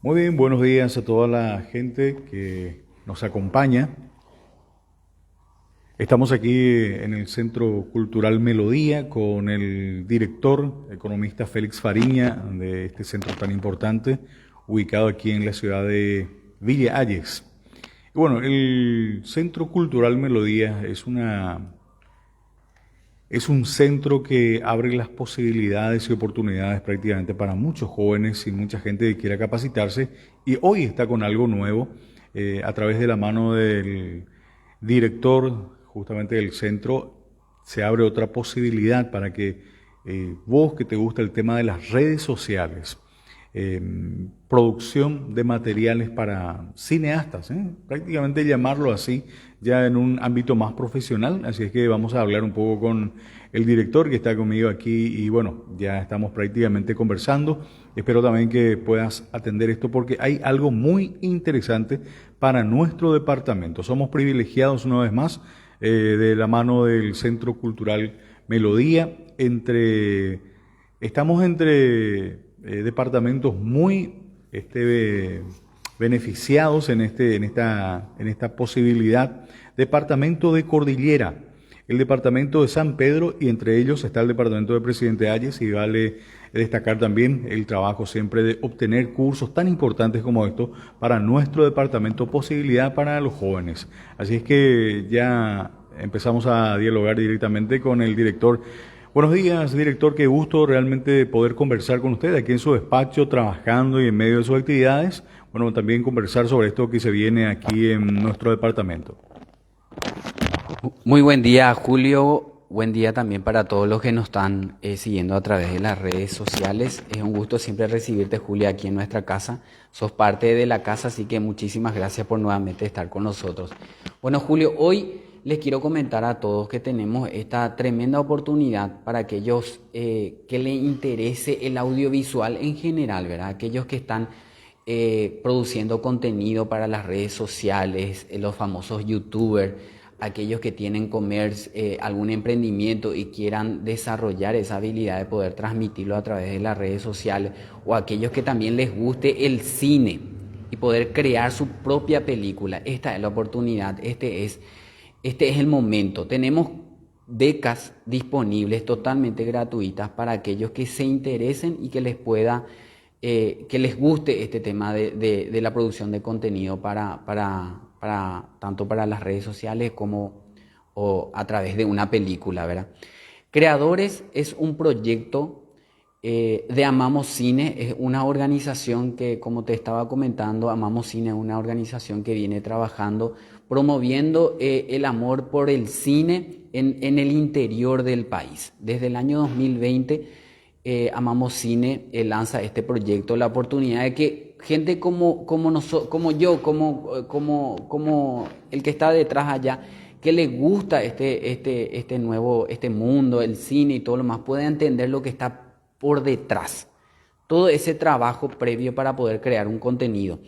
Muy bien, buenos días a toda la gente que nos acompaña. Estamos aquí en el Centro Cultural Melodía con el director, economista Félix Fariña, de este centro tan importante, ubicado aquí en la ciudad de Villa Ayes. Y bueno, el Centro Cultural Melodía es un centro que abre las posibilidades y oportunidades prácticamente para muchos jóvenes y mucha gente que quiera capacitarse, y hoy está con algo nuevo a través de la mano del director justamente del centro. Se abre otra posibilidad para que vos, que te gusta el tema de las redes sociales, eh, producción de materiales para cineastas, prácticamente llamarlo así, ya en un ámbito más profesional. Así es que vamos a hablar un poco con el director que está conmigo aquí y bueno, ya estamos prácticamente conversando. Espero también que puedas atender esto porque hay algo muy interesante para nuestro departamento. Somos privilegiados una vez más de la mano del Centro Cultural Melodía. Estamos entre departamentos muy beneficiados en esta posibilidad. Departamento de Cordillera, el departamento de San Pedro, y entre ellos está el departamento de Presidente Hayes, y vale destacar también el trabajo siempre de obtener cursos tan importantes como estos para nuestro departamento, posibilidad para los jóvenes. Así es que ya empezamos a dialogar directamente con el director. Buenos días, director. Qué gusto realmente poder conversar con usted aquí en su despacho, trabajando y en medio de sus actividades. Bueno, también conversar sobre esto que se viene aquí en nuestro departamento. Muy buen día, Julio. Buen día también para todos los que nos están siguiendo a través de las redes sociales. Es un gusto siempre recibirte, Julio, aquí en nuestra casa. Sos parte de la casa, así que muchísimas gracias por nuevamente estar con nosotros. Bueno, Julio, hoy les quiero comentar a todos que tenemos esta tremenda oportunidad para aquellos que les interese el audiovisual en general, ¿verdad? Aquellos que están produciendo contenido para las redes sociales, los famosos youtubers, aquellos que tienen algún emprendimiento y quieran desarrollar esa habilidad de poder transmitirlo a través de las redes sociales, o aquellos que también les guste el cine y poder crear su propia película. Esta es la oportunidad, este es el momento. Tenemos becas disponibles totalmente gratuitas para aquellos que se interesen y que les guste este tema de la producción de contenido tanto para las redes sociales como o a través de una película, ¿verdad? Creadores es un proyecto de Amamos Cine, es una organización que, como te estaba comentando, Amamos Cine es una organización que viene trabajando, promoviendo el amor por el cine en el interior del país. Desde el año 2020, Amamos Cine lanza este proyecto, la oportunidad de que gente como yo, como el que está detrás allá, que le gusta este mundo, el cine y todo lo más, pueda entender lo que está por detrás. Todo ese trabajo previo para poder crear un contenido.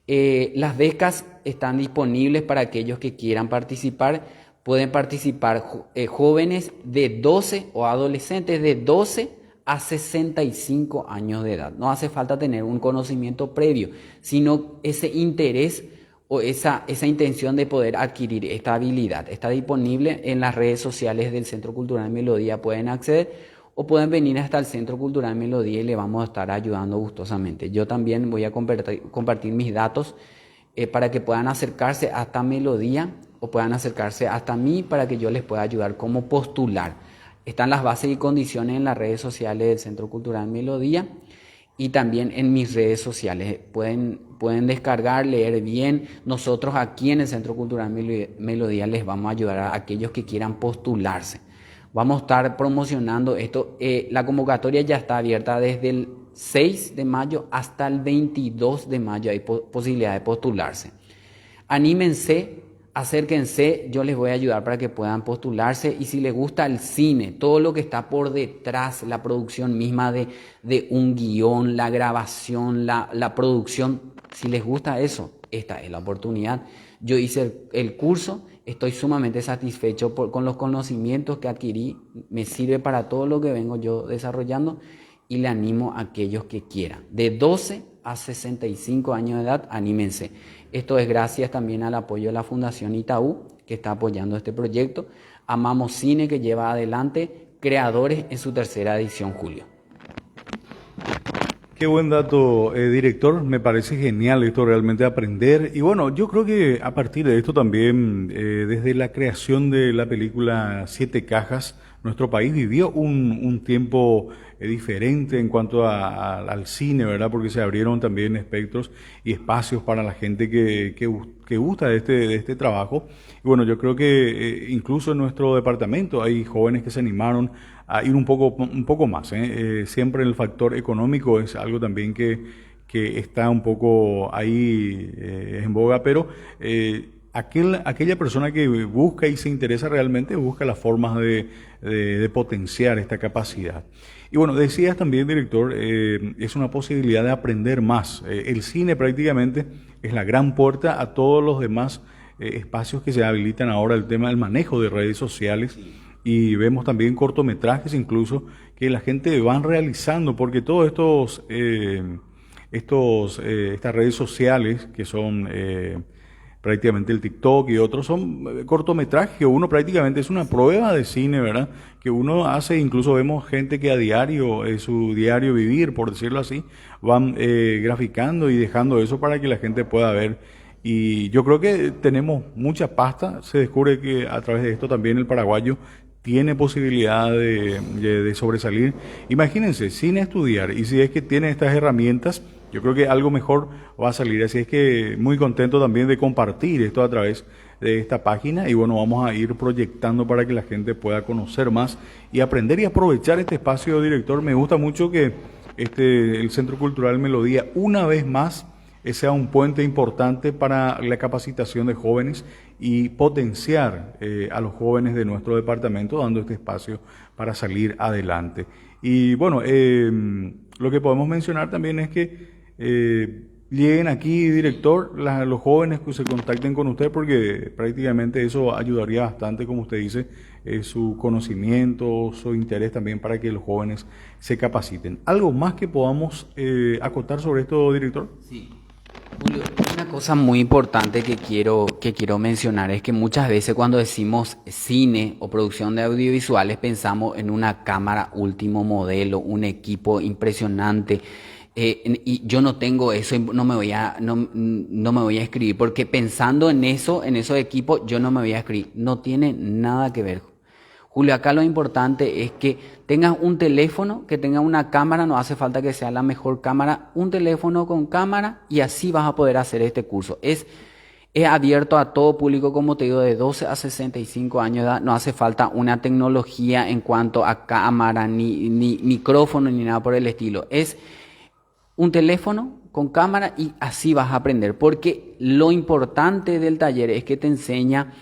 Las becas están disponibles para aquellos que quieran participar. Pueden participar jóvenes de 12 o adolescentes de 12 a 65 años de edad. No hace falta tener un conocimiento previo, sino ese interés o esa intención de poder adquirir esta habilidad. Está disponible en las redes sociales del Centro Cultural Melodía. Pueden acceder o pueden venir hasta el Centro Cultural Melodía y le vamos a estar ayudando gustosamente. Yo también voy a compartir mis datos para que puedan acercarse hasta Melodía o puedan acercarse hasta mí para que yo les pueda ayudar cómo postular. Están las bases y condiciones en las redes sociales del Centro Cultural Melodía y también en mis redes sociales. Pueden descargar, leer bien. Nosotros aquí en el Centro Cultural Melodía les vamos a ayudar a aquellos que quieran postularse. Vamos a estar promocionando esto. La convocatoria ya está abierta desde el 6 de mayo hasta el 22 de mayo. Hay posibilidad de postularse. Anímense, acérquense, yo les voy a ayudar para que puedan postularse. Y si les gusta el cine, todo lo que está por detrás, la producción misma de un guión, la grabación, la producción, si les gusta eso, esta es la oportunidad. Yo hice el curso, estoy sumamente satisfecho con los conocimientos que adquirí, me sirve para todo lo que vengo yo desarrollando y le animo a aquellos que quieran. De 12 a 65 años de edad, anímense. Esto es gracias también al apoyo de la Fundación Itaú, que está apoyando este proyecto. Amamos Cine, que lleva adelante Creadores en su tercera edición, Julio. Qué buen dato, director. Me parece genial esto realmente aprender. Y bueno, yo creo que a partir de esto también, desde la creación de la película Siete Cajas, nuestro país vivió un tiempo diferente en cuanto al cine, ¿verdad? Porque se abrieron también espectros y espacios para la gente que gusta de este trabajo. Y bueno, yo creo que incluso en nuestro departamento hay jóvenes que se animaron a ir un poco más, ¿eh? Siempre el factor económico es algo también que está un poco ahí en boga, pero aquella persona que busca y se interesa realmente busca las formas de potenciar esta capacidad. Y bueno, decías también, director, es una posibilidad de aprender más. El cine prácticamente es la gran puerta a todos los demás espacios que se habilitan ahora, el tema del manejo de redes sociales. Y vemos también cortometrajes incluso que la gente van realizando, porque todos estas redes sociales que son prácticamente el TikTok y otros son cortometrajes que uno prácticamente es una prueba de cine, ¿verdad? Que uno hace, incluso vemos gente que a diario, su diario vivir, por decirlo así, van graficando y dejando eso para que la gente pueda ver. Y yo creo que tenemos mucha pasta. Se descubre que a través de esto también el paraguayo tiene posibilidad de sobresalir. Imagínense, sin estudiar, y si es que tiene estas herramientas, yo creo que algo mejor va a salir. Así es que muy contento también de compartir esto a través de esta página y bueno, vamos a ir proyectando para que la gente pueda conocer más y aprender y aprovechar este espacio, director. Me gusta mucho que el Centro Cultural Melodía una vez más sea un puente importante para la capacitación de jóvenes y potenciar a los jóvenes de nuestro departamento, dando este espacio para salir adelante. Y bueno, lo que podemos mencionar también es que lleguen aquí, director, los jóvenes que se contacten con usted, porque prácticamente eso ayudaría bastante, como usted dice, su conocimiento, su interés también para que los jóvenes se capaciten. ¿Algo más que podamos acotar sobre esto, director? Sí. Julio, una cosa muy importante que quiero mencionar es que muchas veces cuando decimos cine o producción de audiovisuales pensamos en una cámara último modelo, un equipo impresionante. Y yo no tengo eso, y no me voy a escribir, porque pensando en esos equipos, yo no me voy a escribir. No tiene nada que ver. Julio, acá lo importante es que tengas un teléfono, que tenga una cámara, no hace falta que sea la mejor cámara, un teléfono con cámara y así vas a poder hacer este curso. Es abierto a todo público, como te digo, de 12 a 65 años de edad. No hace falta una tecnología en cuanto a cámara, ni micrófono, ni nada por el estilo. Es un teléfono con cámara y así vas a aprender, porque lo importante del taller es que te enseña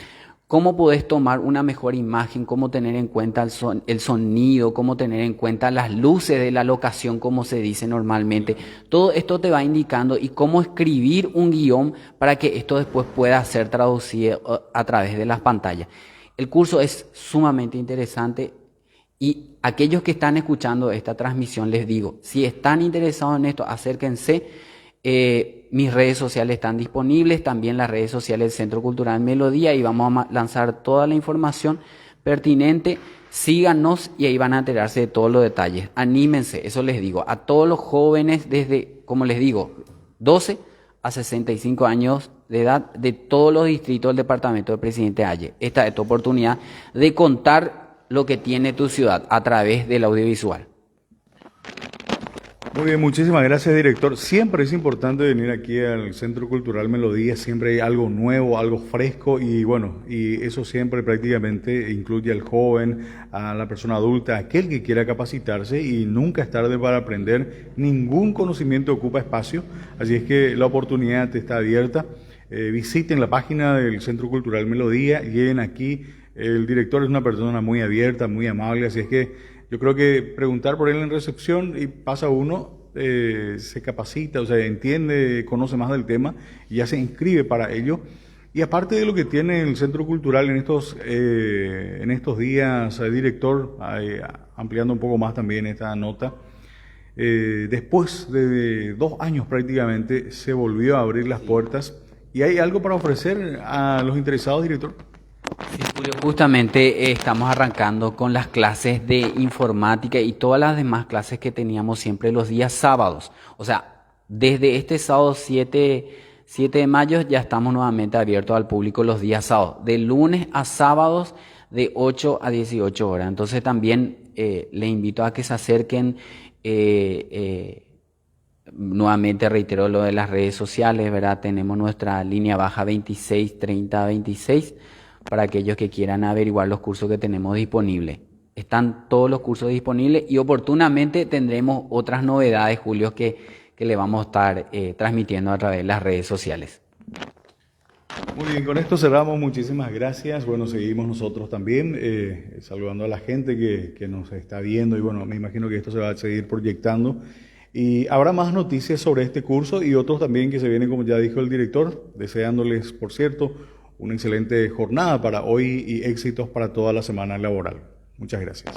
cómo podés tomar una mejor imagen, cómo tener en cuenta el sonido, cómo tener en cuenta las luces de la locación, como se dice normalmente. Todo esto te va indicando y cómo escribir un guión para que esto después pueda ser traducido a través de las pantallas. El curso es sumamente interesante y aquellos que están escuchando esta transmisión les digo, si están interesados en esto, acérquense. Mis redes sociales están disponibles, también las redes sociales del Centro Cultural Melodía, y vamos a lanzar toda la información pertinente. Síganos y ahí van a enterarse de todos los detalles. Anímense, eso les digo, a todos los jóvenes desde, como les digo, 12 a 65 años de edad de todos los distritos del departamento del Presidente Haye. Esta es tu oportunidad de contar lo que tiene tu ciudad a través del audiovisual. Muy bien, muchísimas gracias, director. Siempre es importante venir aquí al Centro Cultural Melodía, siempre hay algo nuevo, algo fresco y bueno, y eso siempre prácticamente incluye al joven, a la persona adulta, aquel que quiera capacitarse y nunca es tarde para aprender. Ningún conocimiento ocupa espacio, así es que la oportunidad está abierta. Visiten la página del Centro Cultural Melodía, lleguen aquí. El director es una persona muy abierta, muy amable, así es que yo creo que preguntar por él en recepción y pasa uno, se capacita, o sea, entiende, conoce más del tema y ya se inscribe para ello. Y aparte de lo que tiene el Centro Cultural en estos días, director, ampliando un poco más también esta nota, Después de 2 años prácticamente se volvió a abrir las puertas. ¿Y hay algo para ofrecer a los interesados, director? Sí, Julio, justamente estamos arrancando con las clases de informática y todas las demás clases que teníamos siempre los días sábados. O sea, desde este sábado 7 de mayo ya estamos nuevamente abiertos al público los días sábados, de lunes a sábados de 8 a 18 horas. Entonces también les invito a que se acerquen. Nuevamente reitero lo de las redes sociales, ¿verdad? Tenemos nuestra línea baja 26 30 26 para aquellos que quieran averiguar los cursos que tenemos disponibles. Están todos los cursos disponibles y oportunamente tendremos otras novedades, Julio, que le vamos a estar transmitiendo a través de las redes sociales. Muy bien, con esto cerramos. Muchísimas gracias. Bueno, seguimos nosotros también saludando a la gente que nos está viendo y bueno, me imagino que esto se va a seguir proyectando. Y habrá más noticias sobre este curso y otros también que se vienen, como ya dijo el director, deseándoles, por cierto, una excelente jornada para hoy y éxitos para toda la semana laboral. Muchas gracias.